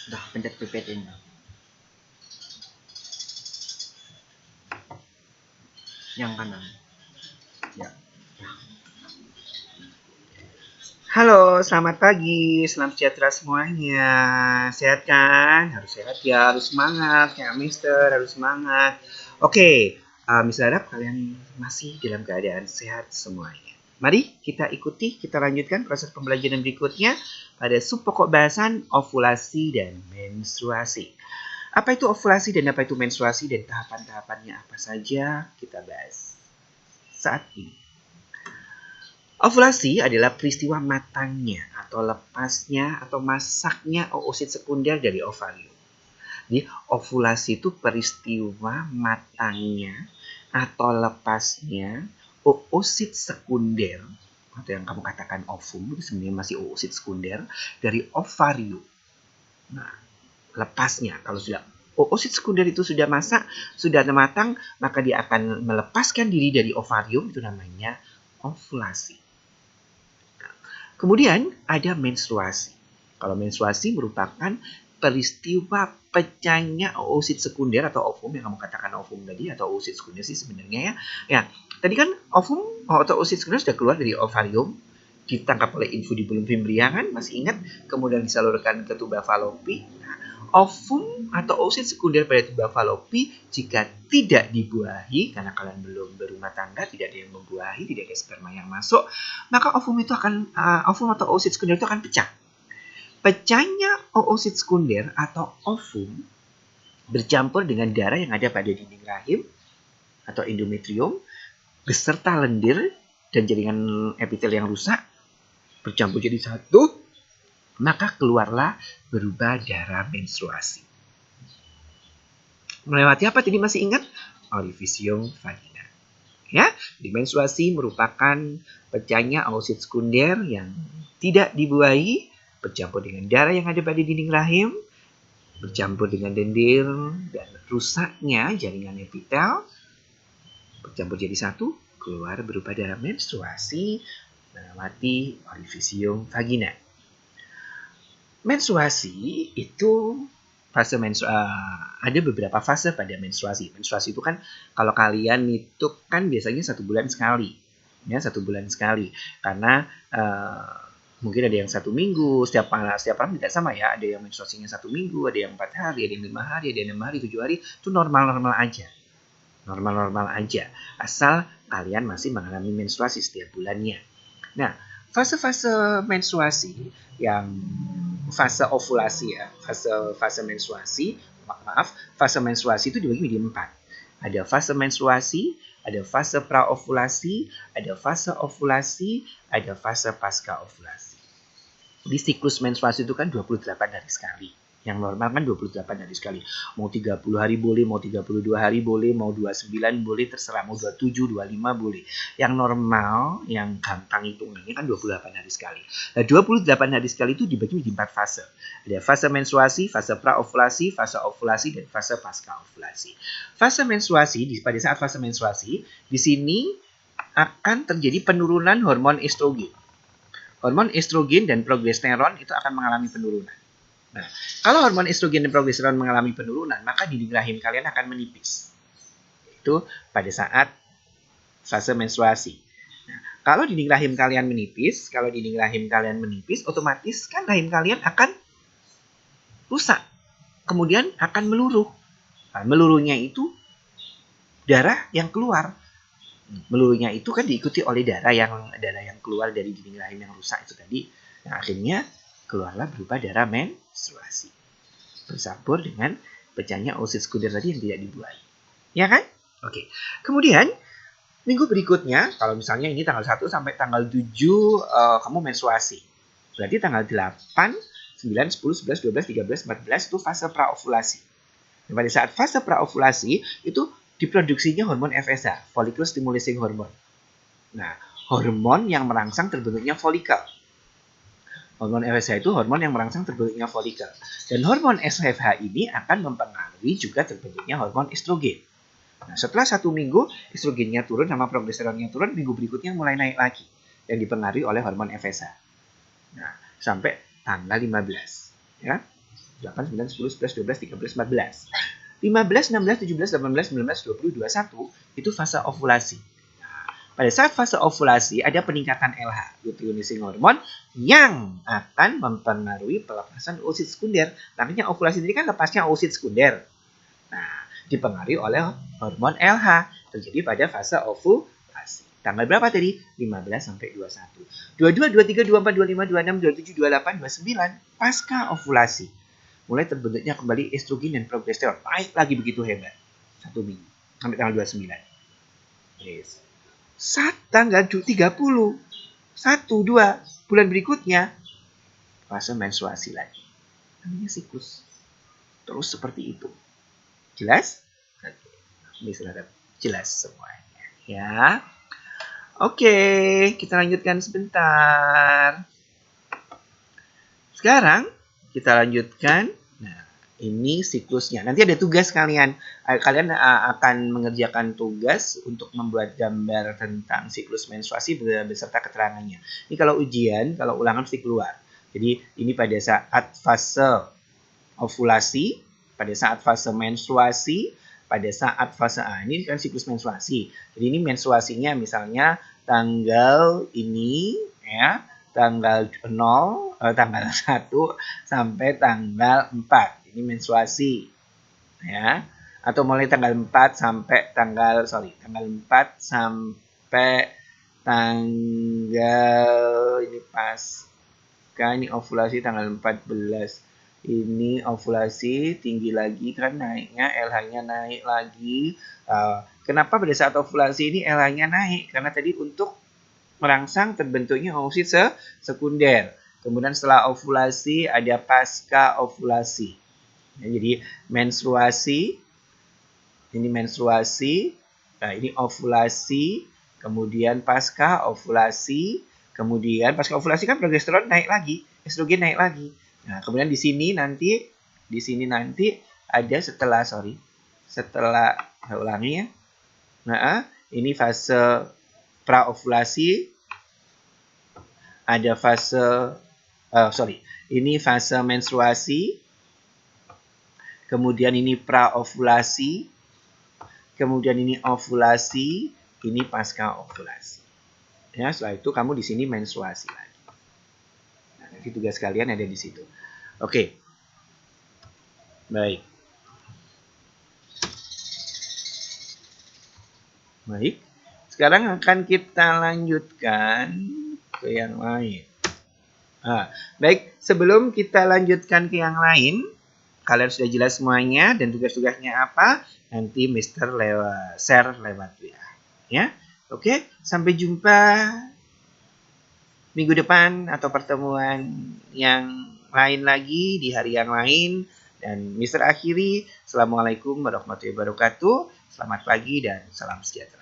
Dah pencet PPT-nya. Yang kanan. Ya. Halo, selamat pagi, salam sejahtera semuanya. Sehat kan? Harus sehat ya, harus semangat. Ya, Mister, harus semangat. Oke, Mister harap kalian masih dalam keadaan sehat semuanya. Mari kita ikuti, kita lanjutkan proses pembelajaran berikutnya pada subpokok bahasan ovulasi dan menstruasi. Apa itu ovulasi dan apa itu menstruasi dan tahapan-tahapannya apa saja kita bahas saat ini. Ovulasi adalah peristiwa matangnya atau lepasnya atau masaknya oosit sekunder dari ovarium. Jadi ovulasi itu peristiwa matangnya atau lepasnya oosit sekunder atau yang kamu katakan ovum itu sebenarnya masih oosit sekunder dari ovarium. Nah, lepasnya kalau sudah oosit sekunder itu sudah masak, sudah matang, maka dia akan melepaskan diri dari ovarium, itu namanya ovulasi. Kemudian ada menstruasi. Kalau menstruasi merupakan peristiwa pecahnya oosit sekunder atau ovum yang kamu katakan ovum tadi atau oosit sekunder sih sebenarnya ya. Ya, tadi kan ovum atau oosit sekunder sudah keluar dari ovarium, ditangkap oleh infundibulum fimbriae kan, masih ingat, kemudian disalurkan ke tuba falopi. Ovum atau oosit sekunder pada tuba falopi jika tidak dibuahi, karena kalian belum berumah tangga, tidak ada yang membuahi, tidak ada sperma yang masuk, maka ovum itu akan ovum atau oosit sekunder itu akan pecah. Pecahnya oosit sekunder atau ovum bercampur dengan darah yang ada pada dinding rahim atau endometrium beserta lendir dan jaringan epitel yang rusak bercampur jadi satu, maka keluarlah berubah darah menstruasi. Melewati apa tadi masih ingat? Orifisium vagina. Ya, di menstruasi merupakan pecahnya oosit sekunder yang tidak dibuahi, bercampur dengan darah yang ada pada dinding rahim, bercampur dengan lendir dan rusaknya jaringan epitel, bercampur jadi satu, keluar berupa darah menstruasi melewati orifisium vagina. Menstruasi itu ada beberapa fase pada menstruasi. Menstruasi itu kan kalau kalian itu kan biasanya 1 bulan sekali, ya 1 bulan sekali. Karena mungkin ada yang 1 minggu, setiap orang tidak sama ya. Ada yang menstruasinya 1 minggu, ada yang 4 hari, ada yang 5 hari, ada yang 6 hari, 7 hari. Itu normal-normal aja. Normal-normal aja. Asal kalian masih mengalami menstruasi setiap bulannya. Nah, fase-fase menstruasi yang fase ovulasi ya, fase menstruasi, fase menstruasi itu dibagi menjadi 4. Ada fase menstruasi, ada fase praovulasi, ada fase ovulasi, ada fase pasca ovulasi. Di siklus menstruasi itu kan 28 hari sekali. Yang normal kan 28 hari sekali. Mau 30 hari boleh, mau 32 hari boleh, mau 29 boleh, terserah. Mau 27, 25 boleh. Yang normal, yang gampang hitungannya kan 28 hari sekali. Nah, 28 hari sekali itu dibagi menjadi 4 fase. Ada fase menstruasi, fase praovulasi, fase ovulasi, dan fase pasca ovulasi. Fase menstruasi, pada saat fase menstruasi, di sini akan terjadi penurunan hormon estrogen. Hormon estrogen dan progesteron itu akan mengalami penurunan. Nah, kalau hormon estrogen dan progesteron mengalami penurunan, maka dinding rahim kalian akan menipis. Itu pada saat fase menstruasi. Nah, kalau dinding rahim kalian menipis, otomatis kan rahim kalian akan rusak. Kemudian akan meluruh. Nah, meluruhnya itu darah yang keluar. Meluruhnya itu kan diikuti oleh darah yang keluar dari dinding rahim yang rusak itu tadi. Nah, akhirnya keluarlah berupa darah menstruasi. Bercampur dengan pecahnya oosit sekunder tadi yang tidak dibuahi. Ya kan? Oke. Kemudian, minggu berikutnya, kalau misalnya ini tanggal 1 sampai tanggal 7 kamu menstruasi. Berarti tanggal 8, 9, 10, 11, 12, 13, 14 itu fase praovulasi. Dan pada saat fase praovulasi itu diproduksinya hormon FSH, follicle stimulating hormone. Nah, hormon yang merangsang terbentuknya folikel. Hormon FSH itu hormon yang merangsang terbentuknya folikel. Dan hormon FSH ini akan mempengaruhi juga terbentuknya hormon estrogen. Nah, setelah 1 minggu, estrogennya turun sama progesteronnya turun, minggu berikutnya mulai naik lagi. Yang dipengaruhi oleh hormon FSH. Nah, sampai tanggal 15. Ya. 8, 9, 10, 11, 12, 13, 14. 15, 16, 17, 18, 19, 20, 21 itu fase ovulasi. Pada saat fase ovulasi ada peningkatan LH, luteinizing hormon, yang akan mempengaruhi pelepasan oosit sekunder. Namanya ovulasi ini kan lepasnya oosit sekunder. Nah, dipengaruhi oleh hormon LH. Terjadi pada fase ovulasi. Tanggal berapa tadi? 15 sampai 21. 22, 23, 24, 25, 26, 27, 28, 29. Pasca ovulasi. Mulai terbentuknya kembali estrogen dan progesteron. Naik lagi begitu hebat. 1 minggu. Sampai tanggal 29. Yes. Tanggal 30. 1, 2 bulan berikutnya. Fase menstruasi lagi. Namanya siklus. Terus seperti itu. Jelas? Ini sudah jelas semuanya. Ya. Oke, kita lanjutkan sebentar. Sekarang kita lanjutkan. Nah, ini siklusnya. Nanti ada tugas kalian. Kalian akan mengerjakan tugas untuk membuat gambar tentang siklus menstruasi beserta keterangannya. Ini kalau ujian, kalau ulangan mesti keluar. Jadi ini pada saat fase ovulasi, pada saat fase menstruasi, pada saat fase ini kan siklus menstruasi. Jadi ini menstruasinya misalnya tanggal ini ya, tanggal 1 sampai tanggal 4. Ini menstruasi. Ya. Atau mulai tanggal 4 sampai tanggal 4 sampai tanggal ini pasca, ini ovulasi tanggal 14. Ini ovulasi tinggi lagi kan naiknya, LH-nya naik lagi. Kenapa pada saat ovulasi ini LH-nya naik? Karena tadi untuk merangsang terbentuknya oosit sekunder. Kemudian setelah ovulasi ada pasca ovulasi. Ya, jadi menstruasi, ini menstruasi, nah ini ovulasi, kemudian pasca ovulasi, kemudian pasca ovulasi kan progesteron naik lagi, estrogen naik lagi. Nah, kemudian di sini nanti ada setelah saya ulangi ya. Nah, ini fase praovulasi, ada fase ini fase menstruasi, kemudian ini praovulasi, kemudian ini ovulasi, ini pasca ovulasi. Ya, setelah itu kamu di sini menstruasi lagi. Nanti tugas kalian ada di situ. Oke. Baik. Sekarang akan kita lanjutkan ke yang lain. Baik, sebelum kita lanjutkan ke yang lain, kalian sudah jelas semuanya dan tugas-tugasnya apa? Nanti Mister share lewat WA. Ya. Oke, sampai jumpa minggu depan atau pertemuan yang lain lagi di hari yang lain. Dan Mister akhiri, Assalamualaikum warahmatullahi wabarakatuh. Selamat pagi dan salam sejahtera.